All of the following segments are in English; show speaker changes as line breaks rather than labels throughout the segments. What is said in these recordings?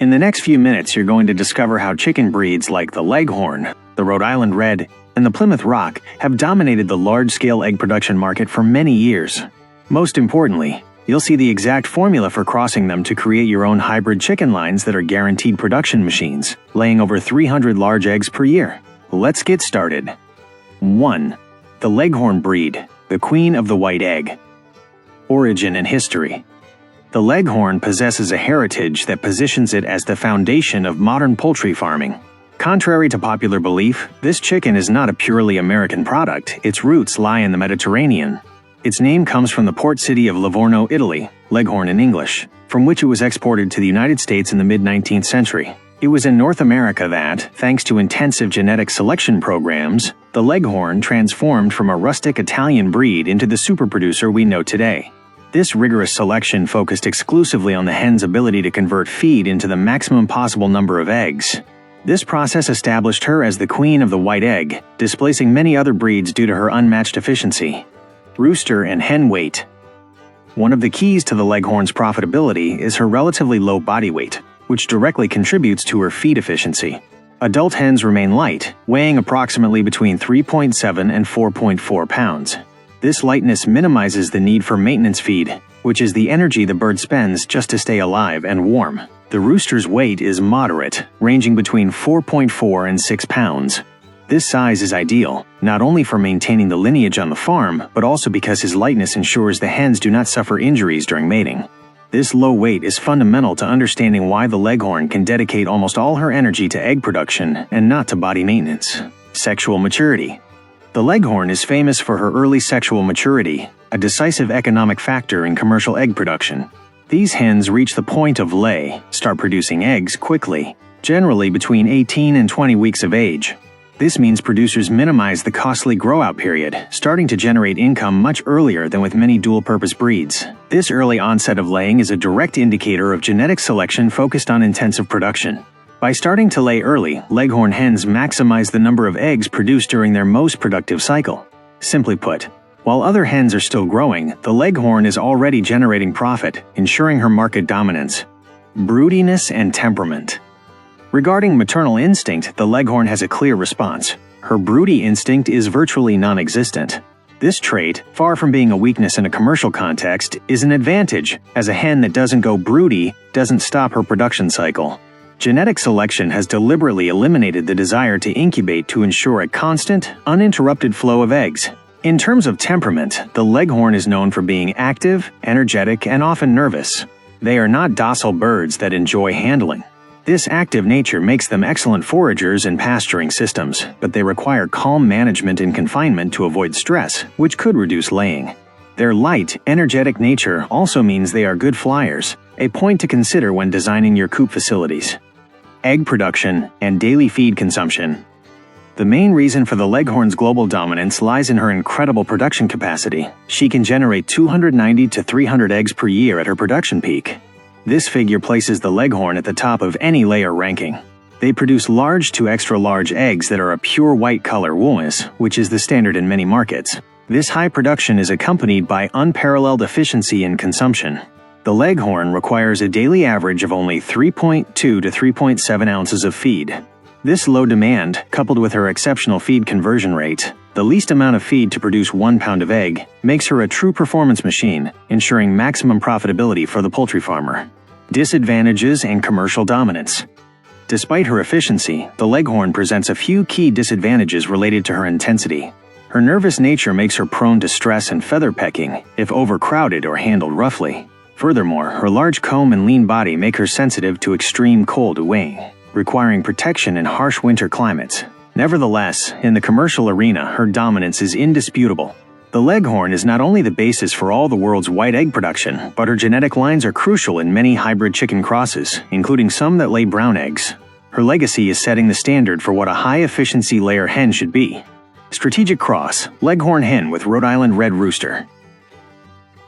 In the next few minutes, you're going to discover how chicken breeds like the Leghorn, the Rhode Island Red, and the Plymouth Rock have dominated the large-scale egg production market for many years. Most importantly, you'll see the exact formula for crossing them to create your own hybrid chicken lines that are guaranteed production machines, laying over 300 large eggs per year. Let's get started. 1. The Leghorn breed, the queen of the white egg. Origin and history. The Leghorn possesses a heritage that positions it as the foundation of modern poultry farming. Contrary to popular belief, this chicken is not a purely American product. Its roots lie in the Mediterranean. Its name comes from the port city of Livorno, Italy, Leghorn in English, from which it was exported to the United States in the mid-19th century. It was in North America that, thanks to intensive genetic selection programs, the Leghorn transformed from a rustic Italian breed into the superproducer we know today. This rigorous selection focused exclusively on the hen's ability to convert feed into the maximum possible number of eggs. This process established her as the queen of the white egg, displacing many other breeds due to her unmatched efficiency. Rooster and hen weight. One of the keys to the Leghorn's profitability is her relatively low body weight, which directly contributes to her feed efficiency. Adult hens remain light, weighing approximately between 3.7 and 4.4 pounds. This lightness minimizes the need for maintenance feed, which is the energy the bird spends just to stay alive and warm. The rooster's weight is moderate, ranging between 4.4 and 6 pounds. This size is ideal, not only for maintaining the lineage on the farm, but also because his lightness ensures the hens do not suffer injuries during mating. This low weight is fundamental to understanding why the Leghorn can dedicate almost all her energy to egg production and not to body maintenance. Sexual maturity. The Leghorn is famous for her early sexual maturity, a decisive economic factor in commercial egg production. These hens reach the point of start producing eggs quickly, generally between 18 and 20 weeks of age. This means producers minimize the costly grow-out period, starting to generate income much earlier than with many dual-purpose breeds. This early onset of laying is a direct indicator of genetic selection focused on intensive production. By starting to lay early, Leghorn hens maximize the number of eggs produced during their most productive cycle. Simply put, while other hens are still growing, the Leghorn is already generating profit, ensuring her market dominance. Broodiness and temperament. Regarding maternal instinct, the Leghorn has a clear response. Her broody instinct is virtually non-existent. This trait, far from being a weakness in a commercial context, is an advantage, as a hen that doesn't go broody doesn't stop her production cycle. Genetic selection has deliberately eliminated the desire to incubate to ensure a constant, uninterrupted flow of eggs. In terms of temperament, the Leghorn is known for being active, energetic, and often nervous. They are not docile birds that enjoy handling. This active nature makes them excellent foragers in pasturing systems, but they require calm management in confinement to avoid stress, which could reduce laying. Their light, energetic nature also means they are good flyers, a point to consider when designing your coop facilities. Egg production and daily feed consumption. The main reason for the Leghorn's global dominance lies in her incredible production capacity. She can generate 290 to 300 eggs per year at her production peak. This figure places the Leghorn at the top of any layer ranking. They produce large to extra-large eggs that are a pure white color woolness, which is the standard in many markets. This high production is accompanied by unparalleled efficiency in consumption. The Leghorn requires a daily average of only 3.2 to 3.7 ounces of feed. This low demand, coupled with her exceptional feed conversion rate, the least amount of feed to produce 1 pound of egg, makes her a true performance machine, ensuring maximum profitability for the poultry farmer. Disadvantages and commercial dominance. Despite her efficiency, the Leghorn presents a few key disadvantages related to her intensity. Her nervous nature makes her prone to stress and feather pecking if overcrowded or handled roughly. Furthermore, her large comb and lean body make her sensitive to extreme cold weighing, requiring protection in harsh winter climates. Nevertheless, in the commercial arena, her dominance is indisputable. The Leghorn is not only the basis for all the world's white egg production, but her genetic lines are crucial in many hybrid chicken crosses, including some that lay brown eggs. Her legacy is setting the standard for what a high-efficiency layer hen should be. Strategic cross, Leghorn hen with Rhode Island Red rooster.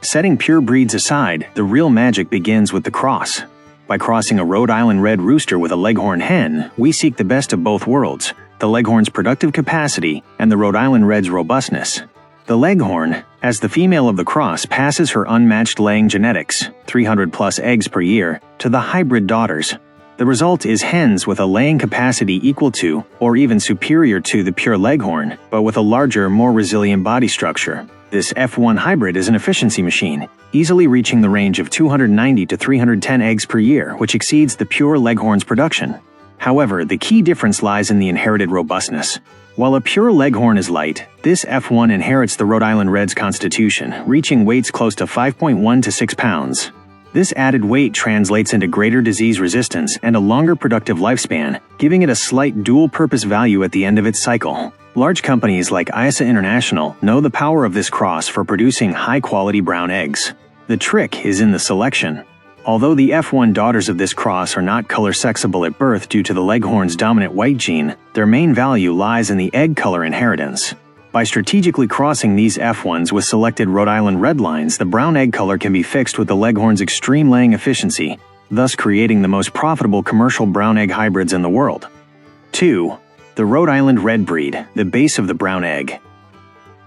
Setting pure breeds aside, the real magic begins with the cross. By crossing a Rhode Island Red rooster with a Leghorn hen, we seek the best of both worlds, the Leghorn's productive capacity and the Rhode Island Red's robustness. The Leghorn, as the female of the cross, passes her unmatched laying genetics, 300-plus eggs per year, to the hybrid daughters. The result is hens with a laying capacity equal to, or even superior to, the pure Leghorn, but with a larger, more resilient body structure. This F1 hybrid is an efficiency machine, easily reaching the range of 290 to 310 eggs per year, which exceeds the pure Leghorn's production. However, the key difference lies in the inherited robustness. While a pure Leghorn is light, this F1 inherits the Rhode Island Red's constitution, reaching weights close to 5.1 to 6 pounds. This added weight translates into greater disease resistance and a longer productive lifespan, giving it a slight dual-purpose value at the end of its cycle. Large companies like ISA International know the power of this cross for producing high-quality brown eggs. The trick is in the selection. Although the F1 daughters of this cross are not color-sexable at birth due to the Leghorn's dominant white gene, their main value lies in the egg color inheritance. By strategically crossing these F1s with selected Rhode Island Red lines, the brown egg color can be fixed with the Leghorn's extreme laying efficiency, thus creating the most profitable commercial brown egg hybrids in the world. 2. The Rhode Island Red breed, the base of the brown egg.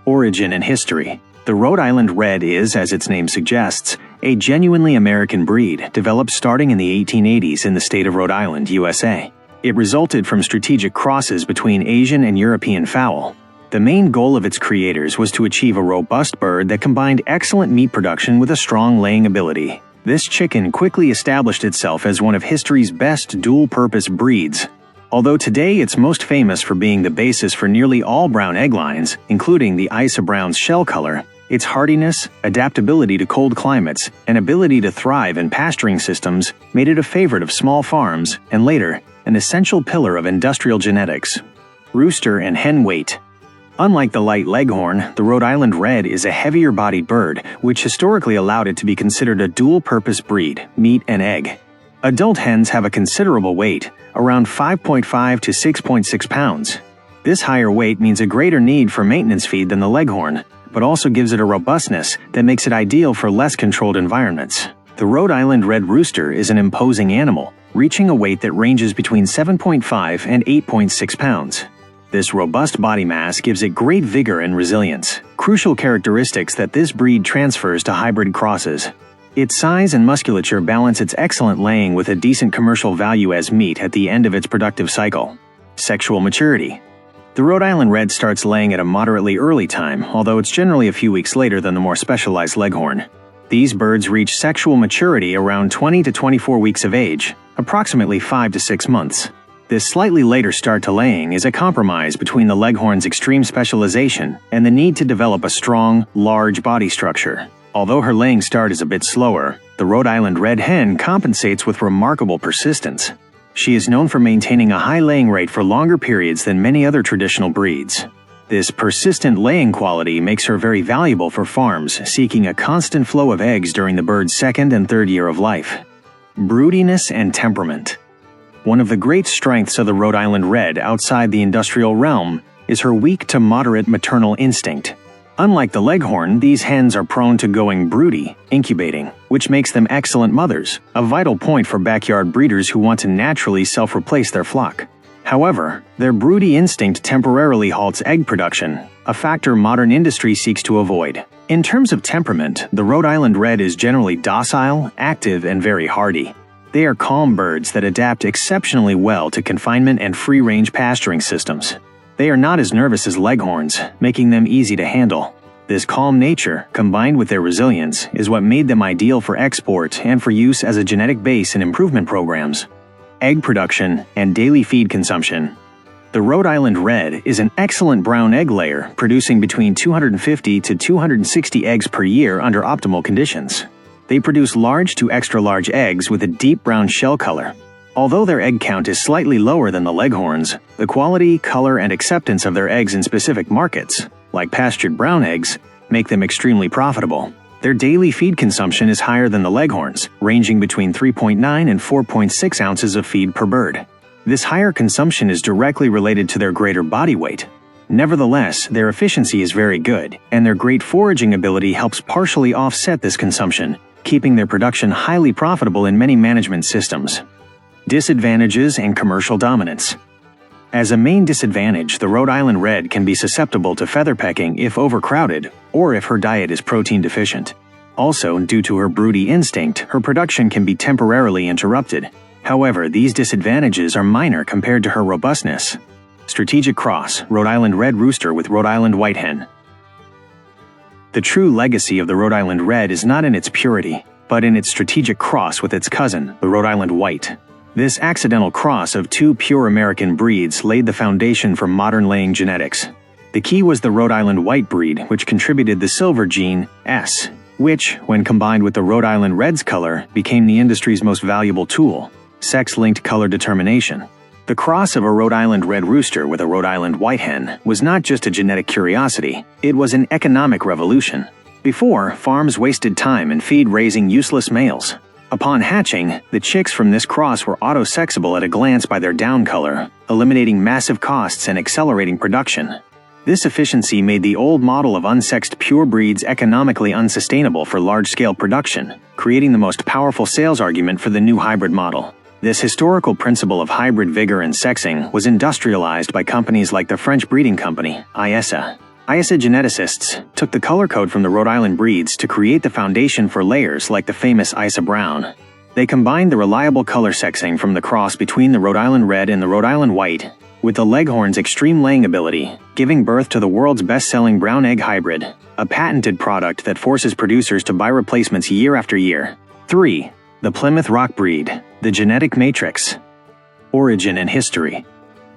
Origin and history. The Rhode Island Red is, as its name suggests, a genuinely American breed developed starting in the 1880s in the state of Rhode Island, USA. It resulted from strategic crosses between Asian and European fowl. The main goal of its creators was to achieve a robust bird that combined excellent meat production with a strong laying ability. This chicken quickly established itself as one of history's best dual-purpose breeds. Although today it's most famous for being the basis for nearly all brown egg lines, including the Isa Brown's shell color, its hardiness, adaptability to cold climates, and ability to thrive in pasturing systems made it a favorite of small farms and later, an essential pillar of industrial genetics. Rooster and hen weight. Unlike the light Leghorn, the Rhode Island Red is a heavier-bodied bird, which historically allowed it to be considered a dual-purpose breed, meat and egg. Adult hens have a considerable weight, around 5.5 to 6.6 pounds. This higher weight means a greater need for maintenance feed than the Leghorn, but also gives it a robustness that makes it ideal for less controlled environments. The Rhode Island Red rooster is an imposing animal, reaching a weight that ranges between 7.5 and 8.6 pounds. This robust body mass gives it great vigor and resilience, crucial characteristics that this breed transfers to hybrid crosses. Its size and musculature balance its excellent laying with a decent commercial value as meat at the end of its productive cycle. Sexual maturity. The Rhode Island Red starts laying at a moderately early time, although it's generally a few weeks later than the more specialized Leghorn. These birds reach sexual maturity around 20 to 24 weeks of age, approximately 5 to 6 months. This slightly later start to laying is a compromise between the Leghorn's extreme specialization and the need to develop a strong, large body structure. Although her laying start is a bit slower, the Rhode Island Red hen compensates with remarkable persistence. She is known for maintaining a high laying rate for longer periods than many other traditional breeds. This persistent laying quality makes her very valuable for farms seeking a constant flow of eggs during the bird's second and third year of life. Broodiness and temperament. One of the great strengths of the Rhode Island Red outside the industrial realm is her weak to moderate maternal instinct. Unlike the Leghorn, these hens are prone to going broody, incubating, which makes them excellent mothers, a vital point for backyard breeders who want to naturally self-replace their flock. However, their broody instinct temporarily halts egg production, a factor modern industry seeks to avoid. In terms of temperament, the Rhode Island Red is generally docile, active, and very hardy. They are calm birds that adapt exceptionally well to confinement and free-range pasturing systems. They are not as nervous as Leghorns, making them easy to handle. This calm nature, combined with their resilience, is what made them ideal for export and for use as a genetic base in improvement programs. Egg production and daily feed consumption. The Rhode Island Red is an excellent brown egg layer, producing between 250 to 260 eggs per year under optimal conditions. They produce large to extra-large eggs with a deep brown shell color. Although their egg count is slightly lower than the Leghorns, the quality, color, and acceptance of their eggs in specific markets, like pastured brown eggs, make them extremely profitable. Their daily feed consumption is higher than the Leghorns, ranging between 3.9 and 4.6 ounces of feed per bird. This higher consumption is directly related to their greater body weight. Nevertheless, their efficiency is very good, and their great foraging ability helps partially offset this consumption, keeping their production highly profitable in many management systems. Disadvantages and commercial dominance. As a main disadvantage, the Rhode Island Red can be susceptible to featherpecking if overcrowded or if her diet is protein deficient. Also, due to her broody instinct, her production can be temporarily interrupted. However, these disadvantages are minor compared to her robustness. Strategic cross, Rhode Island Red rooster with Rhode Island white hen. The true legacy of the Rhode Island Red is not in its purity, but in its strategic cross with its cousin, the Rhode Island White. This accidental cross of two pure American breeds laid the foundation for modern laying genetics. The key was the Rhode Island White breed, which contributed the silver gene, S, which, when combined with the Rhode Island Red's color, became the industry's most valuable tool, sex-linked color determination. The cross of a Rhode Island Red rooster with a Rhode Island White hen was not just a genetic curiosity, it was an economic revolution. Before, farms wasted time in feed raising useless males. Upon hatching, the chicks from this cross were autosexable at a glance by their down color, eliminating massive costs and accelerating production. This efficiency made the old model of unsexed pure breeds economically unsustainable for large-scale production, creating the most powerful sales argument for the new hybrid model. This historical principle of hybrid vigor and sexing was industrialized by companies like the French breeding company, ISA. ISA geneticists took the color code from the Rhode Island breeds to create the foundation for layers like the famous Isa Brown. They combined the reliable color sexing from the cross between the Rhode Island Red and the Rhode Island White with the Leghorn's extreme laying ability, giving birth to the world's best-selling brown egg hybrid, a patented product that forces producers to buy replacements year after year. 3. The Plymouth Rock breed, the genetic matrix. Origin and history.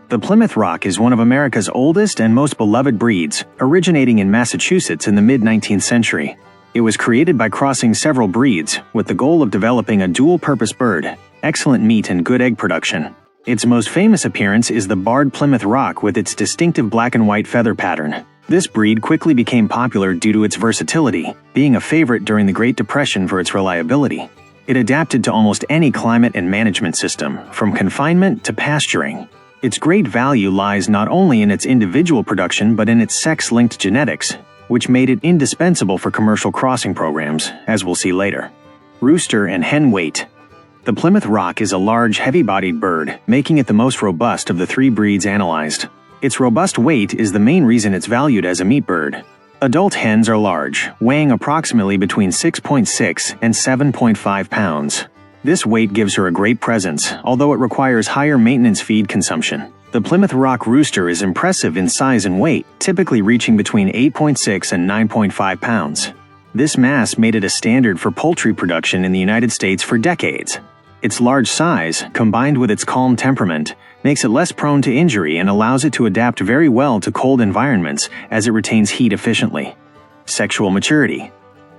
The Plymouth Rock is one of America's oldest and most beloved breeds, originating in Massachusetts in the mid-19th century. It was created by crossing several breeds, with the goal of developing a dual-purpose bird, excellent meat and good egg production. Its most famous appearance is the barred Plymouth Rock with its distinctive black and white feather pattern. This breed quickly became popular due to its versatility, being a favorite during the Great Depression for its reliability. It adapted to almost any climate and management system, from confinement to pasturing. Its great value lies not only in its individual production but in its sex-linked genetics, which made it indispensable for commercial crossing programs, as we'll see later. Rooster and hen weight. The Plymouth Rock is a large, heavy-bodied bird, making it the most robust of the three breeds analyzed. Its robust weight is the main reason it's valued as a meat bird. Adult hens are large, weighing approximately between 6.6 and 7.5 pounds. This weight gives her a great presence, although it requires higher maintenance feed consumption. The Plymouth Rock rooster is impressive in size and weight, typically reaching between 8.6 and 9.5 pounds. This mass made it a standard for poultry production in the United States for decades. Its large size, combined with its calm temperament, makes it less prone to injury and allows it to adapt very well to cold environments as it retains heat efficiently. Sexual maturity.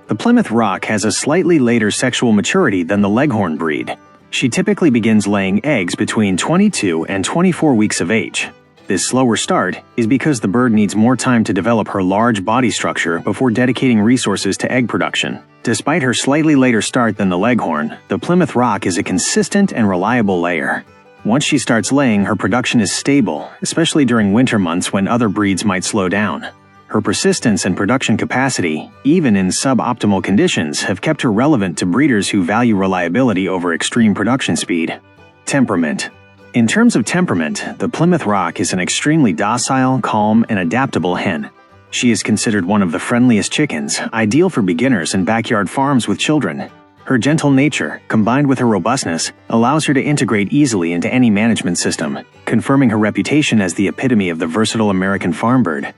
The Plymouth Rock has a slightly later sexual maturity than the Leghorn breed. She typically begins laying eggs between 22 and 24 weeks of age. This slower start is because the bird needs more time to develop her large body structure before dedicating resources to egg production. Despite her slightly later start than the Leghorn, the Plymouth Rock is a consistent and reliable layer. Once she starts laying, her production is stable, especially during winter months when other breeds might slow down. Her persistence and production capacity, even in suboptimal conditions, have kept her relevant to breeders who value reliability over extreme production speed. Temperament. In terms of temperament, the Plymouth Rock is an extremely docile, calm, and adaptable hen. She is considered one of the friendliest chickens, ideal for beginners and backyard farms with children. Her gentle nature, combined with her robustness, allows her to integrate easily into any management system, confirming her reputation as the epitome of the versatile American farm bird.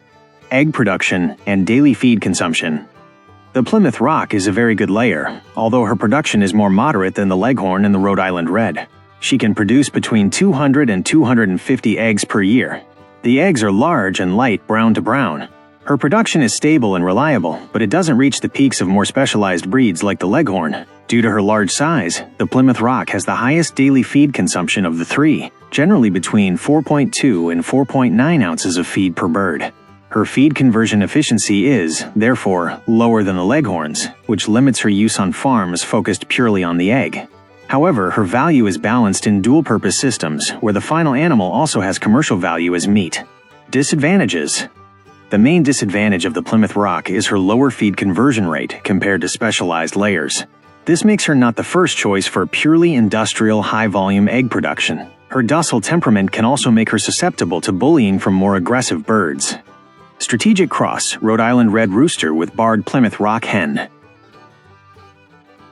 Egg production and daily feed consumption. The Plymouth Rock is a very good layer, although her production is more moderate than the Leghorn and the Rhode Island Red. She can produce between 200 and 250 eggs per year. The eggs are large and light brown to brown. Her production is stable and reliable, but it doesn't reach the peaks of more specialized breeds like the Leghorn. Due to her large size, the Plymouth Rock has the highest daily feed consumption of the three, generally between 4.2 and 4.9 ounces of feed per bird. Her feed conversion efficiency is, therefore, lower than the Leghorn's, which limits her use on farms focused purely on the egg. However, her value is balanced in dual-purpose systems, where the final animal also has commercial value as meat. Disadvantages. The main disadvantage of the Plymouth Rock is her lower feed conversion rate compared to specialized layers. This makes her not the first choice for purely industrial high-volume egg production. Her docile temperament can also make her susceptible to bullying from more aggressive birds. Strategic cross, Rhode Island Red rooster with barred Plymouth Rock hen.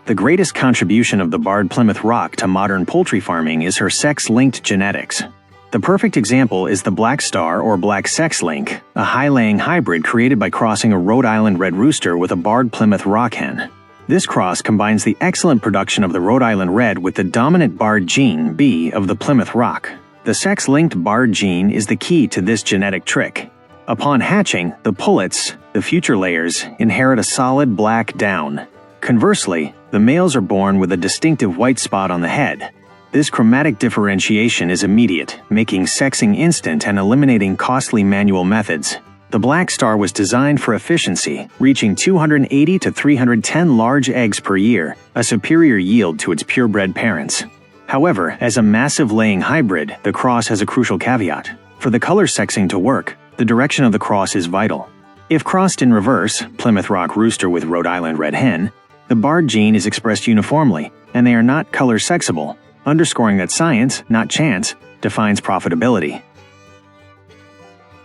The greatest contribution of the barred Plymouth Rock to modern poultry farming is her sex-linked genetics. The perfect example is the Black Star or Black Sex Link, a high-laying hybrid created by crossing a Rhode Island Red rooster with a barred Plymouth Rock hen. This cross combines the excellent production of the Rhode Island Red with the dominant barred gene, B, of the Plymouth Rock. The sex-linked barred gene is the key to this genetic trick. Upon hatching, the pullets, the future layers, inherit a solid black down. Conversely, the males are born with a distinctive white spot on the head. This chromatic differentiation is immediate, making sexing instant and eliminating costly manual methods. The Black Star was designed for efficiency, reaching 280 to 310 large eggs per year, a superior yield to its purebred parents. However, as a massive laying hybrid, the cross has a crucial caveat. For the color sexing to work, the direction of the cross is vital. If crossed in reverse, Plymouth Rock rooster with Rhode Island Red hen, the barred gene is expressed uniformly, and they are not color sexable, underscoring that science, not chance, defines profitability.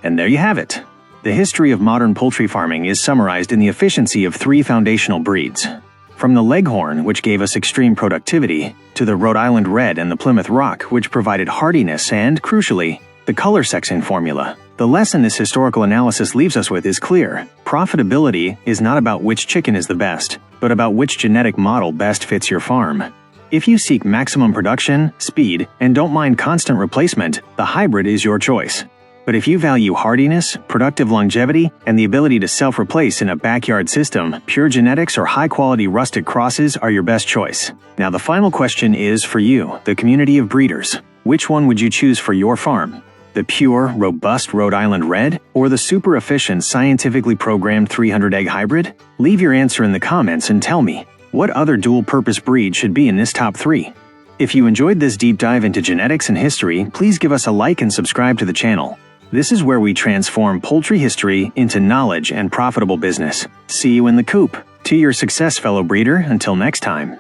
And there you have it. The history of modern poultry farming is summarized in the efficiency of 3 foundational breeds. From the Leghorn, which gave us extreme productivity, to the Rhode Island Red and the Plymouth Rock, which provided hardiness and, crucially, the color sexing formula. The lesson this historical analysis leaves us with is clear. Profitability is not about which chicken is the best, but about which genetic model best fits your farm. If you seek maximum production, speed, and don't mind constant replacement, the hybrid is your choice. But if you value hardiness, productive longevity, and the ability to self-replace in a backyard system, pure genetics or high-quality rustic crosses are your best choice. Now the final question is for you, the community of breeders. Which one would you choose for your farm? The pure, robust Rhode Island Red, or the super efficient, scientifically programmed 300-egg hybrid? Leave your answer in the comments and tell me, what other dual-purpose breed should be in this top 3? If you enjoyed this deep dive into genetics and history, please give us a like and subscribe to the channel. This is where we transform poultry history into knowledge and profitable business. See you in the coop. To your success, fellow breeder, until next time.